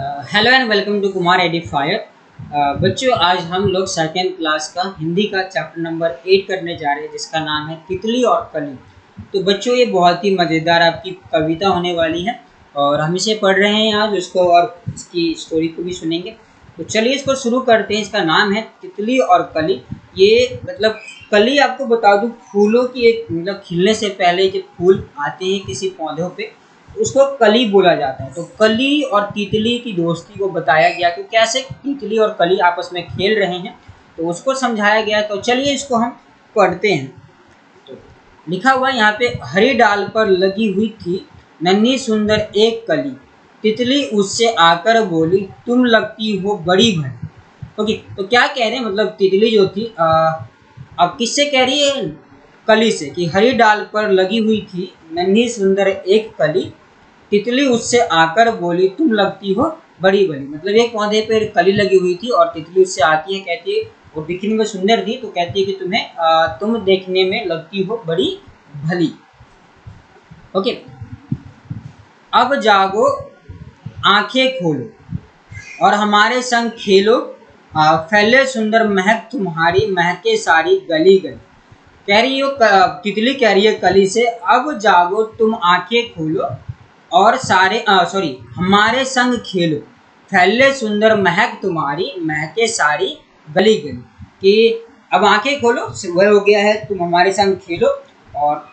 Hello and welcome to Kumar edifier. बच्चों, आज हम लोग सेकेंड क्लास का हिंदी का चैप्टर नंबर 8 करने जा रहे हैं, जिसका नाम है तितली और कली। तो बच्चों, ये बहुत ही मज़ेदार आपकी कविता होने वाली है और हम इसे पढ़ रहे हैं आज उसको, और इसकी स्टोरी को भी सुनेंगे। तो चलिए इसको शुरू करते हैं। इसका नाम है तितली और कली। ये मतलब कली, आपको बता दूं, फूलों की एक मतलब खिलने से पहले जब फूल आते हैं किसी पौधों पे, उसको कली बोला जाता है। तो कली और तितली की दोस्ती को बताया गया कि कैसे तितली और कली आपस में खेल रहे हैं, तो उसको समझाया गया। तो चलिए इसको हम पढ़ते हैं। तो लिखा हुआ यहाँ पे, हरी डाल पर लगी हुई थी नन्ही सुंदर एक कली, तितली उससे आकर बोली तुम लगती हो बड़ी भली। ओके, तो क्या कह रहे हैं, मतलब तितली जो थी अब किससे कह रही है? कली से, कि हरी डाल पर लगी हुई थी नन्ही सुंदर एक कली, तितली उससे आकर बोली तुम लगती हो बड़ी बड़ी। मतलब एक पौधे पर कली लगी हुई थी और तितली उससे आती है, कहती है वो दिखने में सुंदर थी, तो कहती है कि तुम देखने में लगती हो बड़ी भली। ओके, अब जागो आंखें खोलो और हमारे संग खेलो, फैले सुंदर महक तुम्हारी, महके सारी गली गली। कह रही हो तितली कह रही है कली से, अब जागो तुम आंखें खोलो और हमारे संग खेलो, फैले सुंदर महक तुम्हारी, महके सारी गली गली। कि अब आंखें खोलो, वह हो गया है तुम हमारे संग खेलो, और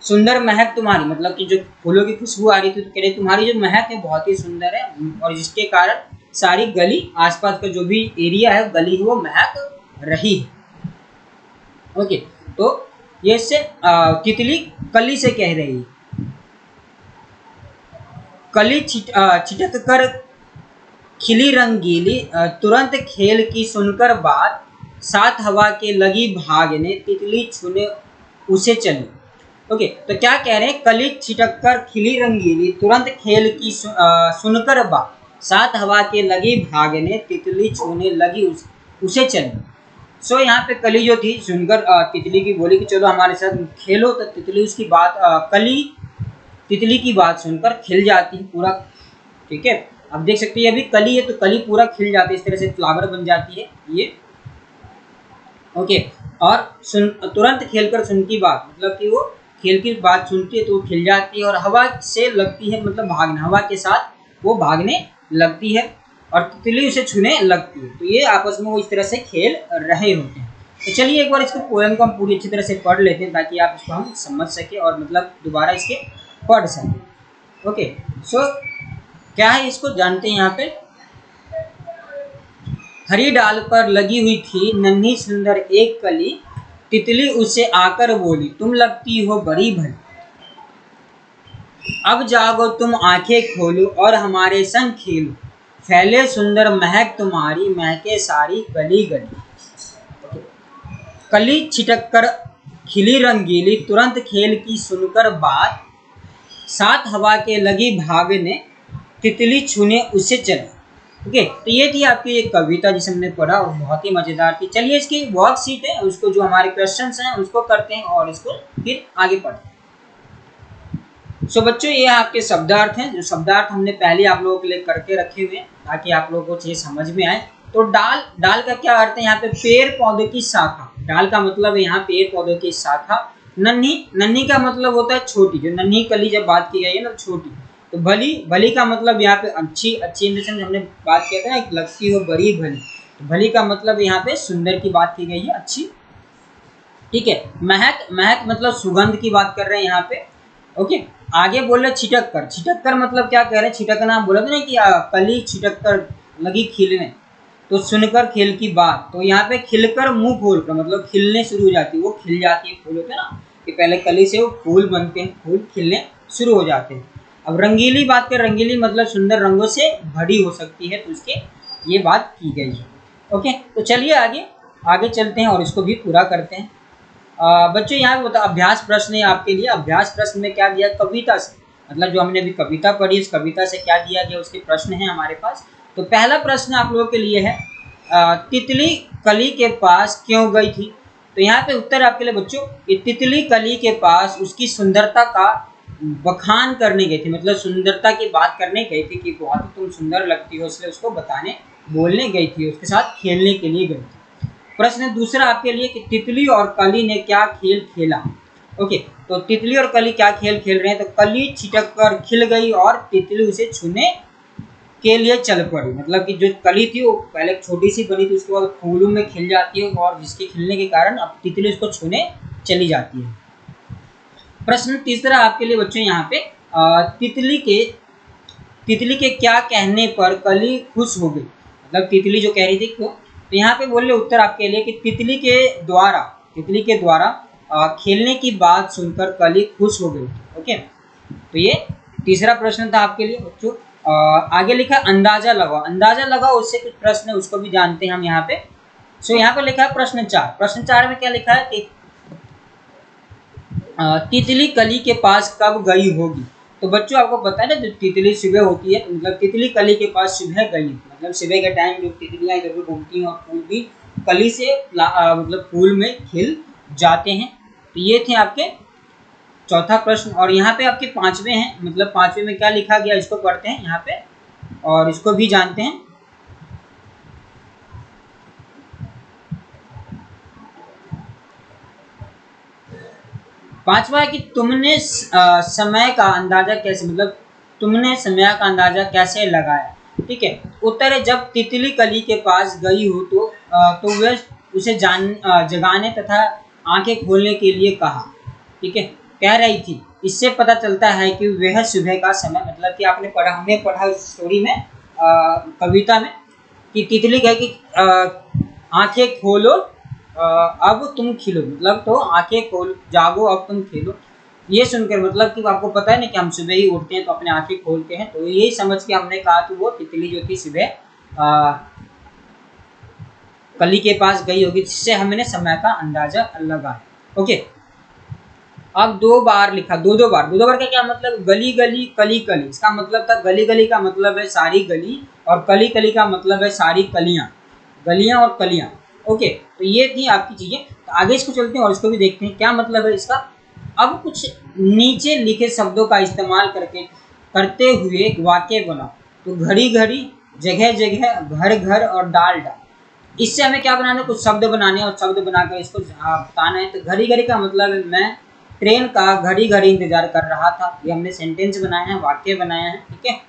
सुंदर महक तुम्हारी, मतलब कि जो फूलों की खुशबू आ रही थी, तो कह रहे तुम्हारी जो महक है बहुत ही सुंदर है, और जिसके कारण सारी गली, आसपास का जो भी एरिया है गली, वो महक रही है। ओके, तो ये से तितली कली से कह रही है। कली छिटक कर खिली रंगीली, तुरंत खेल की सुनकर बात, साथ हवा के लगी भागने, तितली छूने उसे चली। ओके, तो क्या कह रहे हैं, कली छिटक कर खिली रंगीली, तुरंत खेल की सुनकर बात, साथ हवा के लगी भागने, तितली छूने लगी उसे चली। सो यहाँ पे कली जो थी सुनकर तितली की बोली कि चलो हमारे साथ खेलो, तो तितली उसकी बात कली तितली की बात सुनकर खिल जाती है पूरा। ठीक है, अब देख सकते हैं अभी कली है तो कली पूरा खिल जाती है, इस तरह से फ्लावर बन जाती है ये। ओके, और तुरंत खेलकर सुनती बात, मतलब कि वो खेल की बात सुनती है तो वो खिल जाती है, और हवा से लगती है, मतलब भागने, हवा के साथ वो भागने लगती है और तितली उसे छूने लगती है। तो ये आपस में वो इस तरह से खेल रहे होते हैं। तो चलिए एक बार इसको पोएम को हम पूरी अच्छी तरह से पढ़ लेते हैं, ताकि आप इसको हम समझ सके और मतलब दोबारा इसके पढ़ सकें। ओके, सो क्या है इसको जानते हैं। यहाँ पे हरी डाल पर लगी हुई थी नन्ही सुंदर एक कली, तितली उससे आकर बोली तुम लगती हो बड़ी भली। अब जागो तुम आंखें खोलो और हमारे संग खेलो, फैले सुंदर महक तुम्हारी, महके सारी गली गली। कली छिटक कर खिली रंगीली, तुरंत खेल की सुनकर बात, साथ हवा के लगी भागने, तितली छूने उसे चली। ओके, तो ये थी आपकी एक कविता जिसे हमने पढ़ा और बहुत ही मज़ेदार थी। चलिए इसकी वर्कशीट है, उसको जो हमारे क्वेश्चंस हैं उसको करते हैं और इसको फिर आगे पढ़ते हैं। सो बच्चों, ये आपके शब्दार्थ हैं, जो शब्दार्थ हमने पहले आप लोगों के लिए करके रखे हुए हैं ताकि आप लोगों को चीज़ समझ में आए। तो डाल, डाल का क्या अर्थ है यहाँ पे? पेड़ पौधे की शाखा। डाल का मतलब है यहाँ पेड़ पौधे की शाखा। नन्ही, नन्ही का मतलब होता है छोटी, जो नन्ही कली जब बात की गई है ना, छोटी। तो भली, भली का मतलब यहाँ पे अच्छी, अच्छी इन द सेंस हमने बात किया था ना, लगती हो बड़ी भली। तो भली का मतलब यहाँ पे सुंदर की बात की गई है, अच्छी। ठीक है, महक, महक मतलब सुगंध की बात कर रहे हैं यहाँ पे। ओके, आगे बोल रहे छिटक कर। छिटक कर मतलब क्या कह रहे हैं? छिटकना बोला था ना कि कली छिटक कर लगी खिलने, तो सुनकर खेल की बात। तो यहाँ पे खिलकर मुंह खोलकर मतलब खिलने शुरू हो जाती है, वो खिल जाती है। फूल होते हैं ना कि पहले कली से वो फूल बनते हैं, फूल खिलने शुरू हो जाते हैं। अब रंगीली बात कर, रंगीली मतलब सुंदर रंगों से भरी हो सकती है, तो उसके ये बात की गई है। ओके, तो चलिए आगे आगे चलते हैं और इसको भी पूरा करते हैं। बच्चों यहाँ पे अभ्यास प्रश्न है आपके लिए। अभ्यास प्रश्न में क्या दिया? कविता से, मतलब जो हमने अभी कविता पढ़ी, इस कविता से क्या दिया गया उसके प्रश्न हैं हमारे पास। तो पहला प्रश्न आप लोगों के लिए है, तितली कली के पास क्यों गई थी? तो यहाँ पे उत्तर आपके लिए बच्चों, कि तितली कली के पास उसकी सुंदरता का बखान करने गई थी, मतलब सुंदरता की बात करने गई थी कि बहुत ही तुम सुंदर लगती हो, इसलिए उसको बताने बोलने गई थी, उसके साथ खेलने के लिए गई थी। प्रश्न दूसरा आपके लिए कि तितली और कली ने क्या खेल खेला। ओके, तो तितली और कली क्या खेल खेल रहे हैं, तो कली छिटक कर खिल गई और तितली उसे छूने के लिए चल पड़ी। मतलब कि जो कली थी वो पहले छोटी सी बनी थी, उसके बाद फूलों में खिल जाती है और जिसके खिलने के कारण अब तितली उसको छूने चली जाती है। प्रश्न तीसरा आपके लिए बच्चों यहाँ पे तितली के क्या कहने पर कली खुश हो गई। मतलब तितली जो कह रही थी क्यों, तो यहाँ पे बोल रहे उत्तर आपके लिए कि तितली के द्वारा खेलने की बात सुनकर कली खुश हो गई। ओके, तो ये तीसरा प्रश्न था आपके लिए बच्चों। आगे लिखा अंदाजा लगाओ। अंदाजा लगाओ उससे कुछ प्रश्न है, उसको भी जानते हैं हम यहाँ पे। सो यहाँ पे लिखा है प्रश्न 4। प्रश्न 4 में क्या लिखा है कि तितली कली के पास कब गई होगी। तो बच्चों आपको पता है ना, जो तितली सुबह होती है, मतलब तितली कली के पास सुबह गई, मतलब सुबह के टाइम जो तितलियां इधर उधर घूमती हैं और फूल भी कली से मतलब फूल में खिल जाते हैं। तो ये थे आपके चौथा प्रश्न। और यहाँ पे आपके पांचवें हैं, मतलब पांचवें में क्या लिखा गया इसको पढ़ते हैं यहाँ पे और इसको भी जानते हैं। पांचवा है कि तुमने समय का अंदाजा कैसे, मतलब तुमने समय का अंदाजा कैसे लगाया। ठीक है, उत्तर है जब तितली कली के पास गई हो तो वह उसे जगाने तथा आंखें खोलने के लिए कहा। ठीक है, कह रही थी, इससे पता चलता है कि वह सुबह का समय, मतलब कि आपने पढ़ा, हमने पढ़ा उस स्टोरी में कविता में कि तितली कहे कि आंखें खोलो अब तुम खिलो, मतलब तो आंखें खोल जागो अब तुम खेलो। ये सुनकर मतलब कि आपको पता है ना कि हम सुबह ही उठते हैं तो अपने आंखें खोलते हैं, तो यही समझ के हमने कहा कि वो तितली जो थी सुबह कली के पास गई होगी, जिससे हमने समय का अंदाजा लगाया। ओके, अब दो बार लिखा, दो बार का क्या मतलब, गली गली कली कली, इसका मतलब था गली गली का मतलब है सारी गली और कली कली का मतलब है सारी कलियां, गलियां और कलियां। ओके, तो ये थी आपकी चीजें। तो आगे इसको चलते हैं और इसको भी देखते हैं क्या मतलब है इसका। अब कुछ नीचे लिखे शब्दों का इस्तेमाल करते हुए एक वाक्य बनाओ। तो घड़ी घड़ी, जगह जगह, घर घर और डाल डाल। इससे हमें क्या बनाना है, कुछ शब्द बनाने और शब्द बनाकर इसको बताना है। तो घड़ी घड़ी का मतलब है मैं ट्रेन का घड़ी घड़ी इंतजार कर रहा था। ये हमने सेंटेंस बनाया है, वाक्य बनाया है। ठीक है,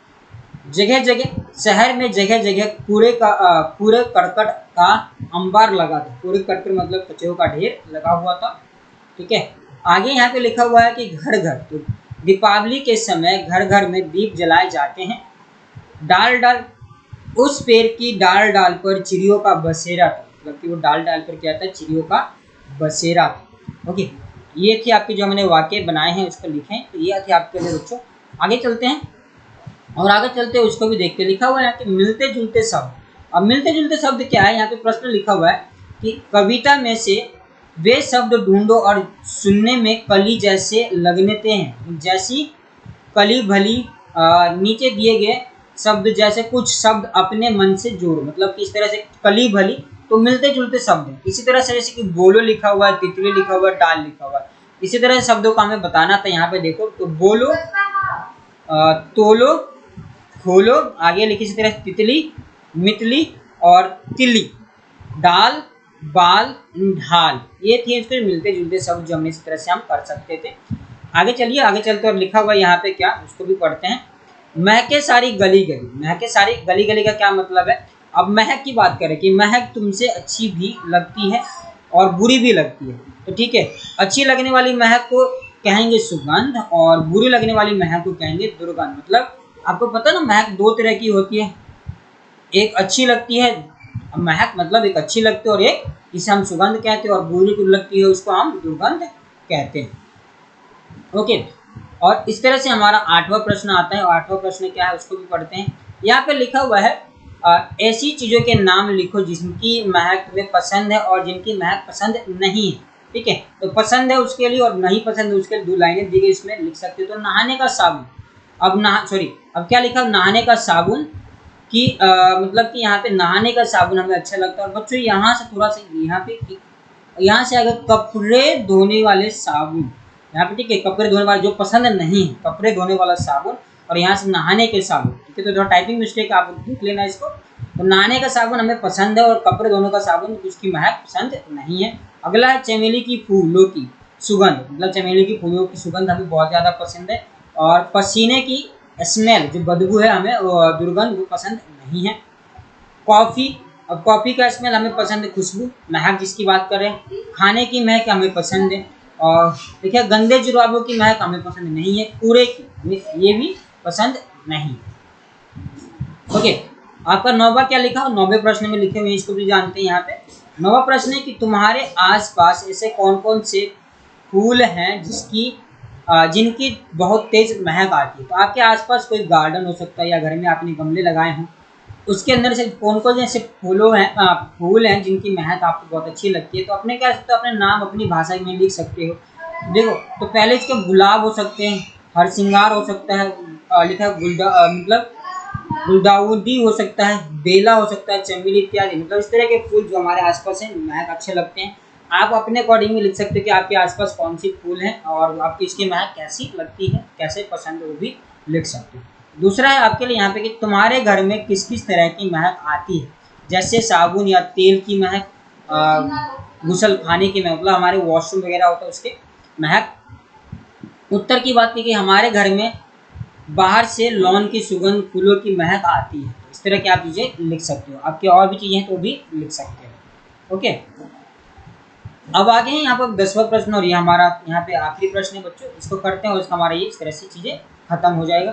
जगह जगह, शहर में जगह जगह कूड़े करकट का अंबार लगा था। कूड़े करकट मतलब कचरों का ढेर लगा हुआ था। ठीक है, आगे यहाँ पे लिखा हुआ है कि घर घर, तो दीपावली के समय घर घर में दीप जलाए जाते हैं। डाल डाल, उस पेड़ की डाल डाल पर चिड़ियों का बसेरा था। मतलब कि वो डाल डाल पर क्या था, चिड़ियों का बसेरा था। ओके, ये थे आपके जो हमने वाक्य बनाए हैं उसको लिखें। तो ये थे आपके लिए बच्चों। आगे चलते हैं और आगे चलते हैं उसको भी देखते। लिखा हुआ है यहाँ कि मिलते जुलते शब्द। अब मिलते जुलते शब्द क्या है, यहाँ पे प्रश्न लिखा हुआ है कि कविता में से वे शब्द ढूंढो और सुनने में कली जैसे लगते हैं, जैसी कली भली। नीचे दिए गए शब्द जैसे कुछ शब्द अपने मन से जोड़ो। मतलब किस तरह से कली भली, तो मिलते जुलते शब्द हैं। इसी तरह से जैसे कि बोलो लिखा हुआ है, तितली लिखा हुआ है, डाल लिखा हुआ है, इसी तरह से शब्दों का हमें बताना था। यहाँ पे देखो, तो बोलो, तोलो, खोलो, आगे लिखी इसी तरह तितली, मितली और तिली, डाल, बाल, ढाल। ये थे इसके मिलते जुलते शब्द जो हम इस तरह से हम कर सकते थे। आगे चलिए, आगे चलते और लिखा हुआ यहाँ पे क्या, उसको भी पढ़ते हैं। महके सारी गली गली। महके सारी गली गली का क्या मतलब है। अब महक की बात करें कि महक तुमसे अच्छी भी लगती है और बुरी भी लगती है। तो ठीक है, अच्छी लगने वाली महक को कहेंगे सुगंध और बुरी लगने वाली महक को कहेंगे दुर्गंध। मतलब आपको पता है ना, महक दो तरह की होती है, एक अच्छी लगती है, महक मतलब एक अच्छी लगती है, और एक जिसे हम सुगंध कहते हैं, और बुरी लगती है उसको हम दुर्गंध कहते हैं। ओके, और इस तरह से हमारा आठवां प्रश्न आता है। और आठवां प्रश्न क्या है उसको भी पढ़ते हैं। यहाँ पे लिखा हुआ है ऐसी चीजों के नाम लिखो जिनकी महक में पसंद है और जिनकी महक पसंद नहीं है। ठीक है, तो पसंद है उसके लिए और नहीं पसंद है उसके लिए दो लाइनें दी गई, इसमें लिख सकते हो। तो नहाने का साबुन, अब क्या लिखा, नहाने का साबुन कि मतलब कि यहाँ पे नहाने का साबुन हमें अच्छा लगता है। और बच्चों यहाँ से थोड़ा सा यहाँ से अगर कपड़े धोने वाले साबुन, यहाँ पे, ठीक है। कपड़े धोने वाला जो पसंद नहीं है, कपड़े धोने वाला साबुन, और यहाँ से नहाने के साबुन, ठीक है। तो थोड़ा टाइपिंग मिस्टेक आप देख लेना इसको। तो नहाने का साबुन हमें पसंद है और कपड़े धोने का साबुन उसकी महक पसंद नहीं है। अगला है चमेली की फूलों की सुगंध, मतलब चमेली की फूलों की सुगंध हमें बहुत ज़्यादा पसंद है। और पसीने की स्मेल, जो बदबू है, हमें दुर्गंध, वो पसंद नहीं है। कॉफ़ी, अब कॉफ़ी का स्मेल हमें पसंद है, खुशबू, महक जिसकी बात करें। खाने की महक हमें पसंद है। और देखिए गंदे जुराबों की महक हमें पसंद नहीं है। कूड़े की, ये भी पसंद नहीं। ओके, आपका 9वां क्या लिखा हो, 9वें प्रश्न में लिखे हुए हैं, इसको भी जानते हैं। यहाँ पे 9वां प्रश्न है कि तुम्हारे आसपास ऐसे कौन कौन से फूल हैं जिनकी बहुत तेज महक आती है। तो आपके आसपास कोई गार्डन हो सकता है या घर में आपने गमले लगाए हों, उसके अंदर से कौन कौन से ऐसे फूल हैं जिनकी महक आपको बहुत अच्छी लगती है। तो अपने क्या सकते हो, अपने नाम अपनी भाषा में लिख सकते हो। देखो, तो पहले इसके गुलाब हो सकते हैं, हरसिंगार हो सकता है, लिखा मतलब गुलदाउदी हो सकता है, बेला हो सकता है, चमेली इत्यादि। मतलब इस तरह के फूल जो हमारे आसपास हैं, महक अच्छे लगते हैं। आप अपने अकॉर्डिंग में लिख सकते हो कि आपके आसपास कौन सी फूल हैं और आपकी इसकी महक कैसी लगती है, कैसे पसंद है, वो भी लिख सकते हो। दूसरा है आपके लिए यहाँ पे कि तुम्हारे घर में किस किस तरह की महक आती है, जैसे साबुन या तेल की महक, गुसल खाने की महक, मतलब हमारे वॉशरूम वगैरह होता है उसके महक। उत्तर की बात की कि हमारे घर में बाहर से लॉन की सुगंध, फूलों की महक आती है। इस तरह की आप चीज़ें लिख सकते हो। आपकी और भी चीज़ें हैं तो भी लिख सकते हो। ओके, अब आगे हैं यहाँ पर 10वां प्रश्न, और ये हमारा यहाँ पे आखिरी प्रश्न है बच्चों। इसको करते हैं और इसका हमारा ये इस तरह से चीज़ें खत्म हो जाएगा,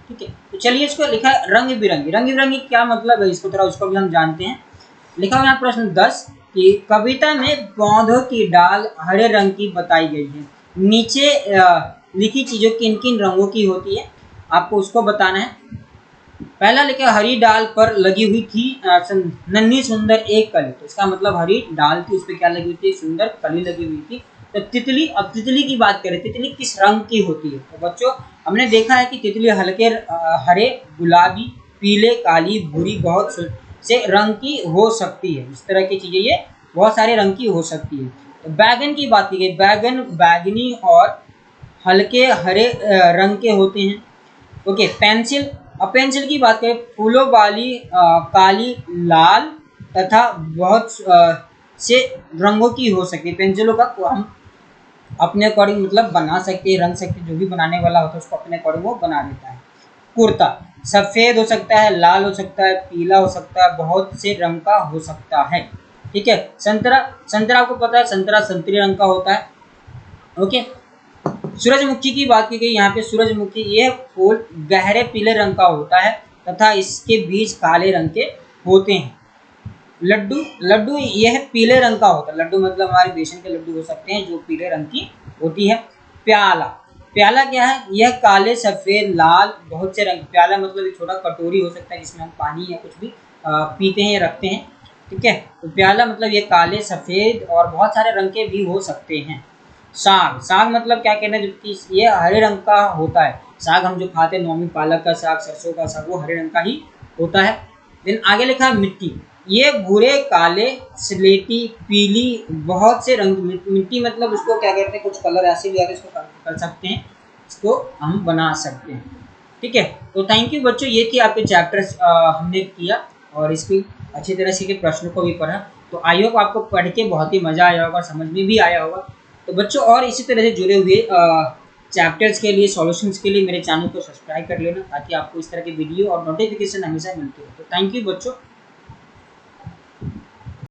ठीक है। तो चलिए, इसको लिखा है रंग बिरंगी। रंग बिरंगी क्या मतलब है, इसको थोड़ा उसको भी हम जानते हैं। लिखा हुआ यहाँ प्रश्न 10 कि कविता में पौधों की डाल हरे रंग की बताई गई है। नीचे लिखी चीज़ों किन किन रंगों की होती है, आपको उसको बताना है। पहला लिखा, हरी डाल पर लगी हुई थी नन्ही सुंदर एक कली। तो इसका मतलब हरी डाल थी, उस पर क्या लगी हुई थी, सुंदर कली लगी हुई थी। तो तितली, अब तितली की बात करें, तितली किस रंग की होती है। तो बच्चों, हमने देखा है कि तितली हल्के हरे, गुलाबी, पीले, काली, भूरी, बहुत से रंग की हो सकती है। इस तरह की चीज़ें ये बहुत सारे रंग की हो सकती है। तो बैगन की बात की गई, बैगन बैगनी और हल्के हरे रंग के होते हैं। ओके, पेंसिल, अब पेंसिल की बात करें, फूलों वाली काली, लाल तथा बहुत से रंगों की हो सकती है। पेंसिलों का हम अपने अकॉर्डिंग मतलब बना सकते हैं, रंग सकते, जो भी बनाने वाला होता है उसको अपने अकॉर्डिंग वो बना देता है। कुर्ता सफ़ेद हो सकता है, लाल हो सकता है, पीला हो सकता है, बहुत से रंग का हो सकता है, ठीक है। संतरा, संतरा आपको पता है, संतरा संतरी रंग का होता है। ओके, सूरजमुखी की बात की गई, यहाँ पे सूरजमुखी, ये फूल गहरे पीले रंग का होता है तथा इसके बीज काले रंग के होते हैं। लड्डू, लड्डू यह पीले रंग का होता है। लड्डू मतलब हमारे बेसन के लड्डू हो सकते हैं जो पीले रंग की होती है। प्याला, प्याला क्या है, यह काले, सफ़ेद, लाल, बहुत से रंग। प्याला मतलब एक छोटा कटोरी हो सकता है जिसमें हम पानी या कुछ भी पीते हैं या रखते हैं, ठीक है। तो प्याला मतलब ये काले, सफ़ेद और बहुत सारे रंग के भी हो सकते हैं। साग, साग मतलब क्या कहना है, जबकि ये हरे रंग का होता है। साग हम जो खाते हैं नॉर्मल, पालक का साग, सरसों का साग, वो हरे रंग का ही होता है। देन आगे लिखा है मिट्टी, ये भूरे, काले, स्लेटी, पीली, बहुत से रंग। मिट्टी मतलब उसको क्या कहते हैं, कुछ कलर ऐसे भी आते हैं, इसको कर सकते हैं, इसको हम बना सकते हैं, ठीक है। तो थैंक यू बच्चों, ये थी आपके चैप्टर्स हमने किया और इसकी अच्छी तरह से के प्रश्नों को भी पढ़ा। तो आई होप आपको पढ़ के बहुत ही मज़ा आया होगा, समझ में भी आया होगा। तो बच्चों, और इसी तरह से जुड़े हुए चैप्टर्स के लिए, सॉल्यूशंस के लिए मेरे चैनल को सब्सक्राइब कर लेना, ताकि आपको इस तरह के वीडियो और नोटिफिकेशन हमेशा मिलते हो। तो थैंक यू बच्चों।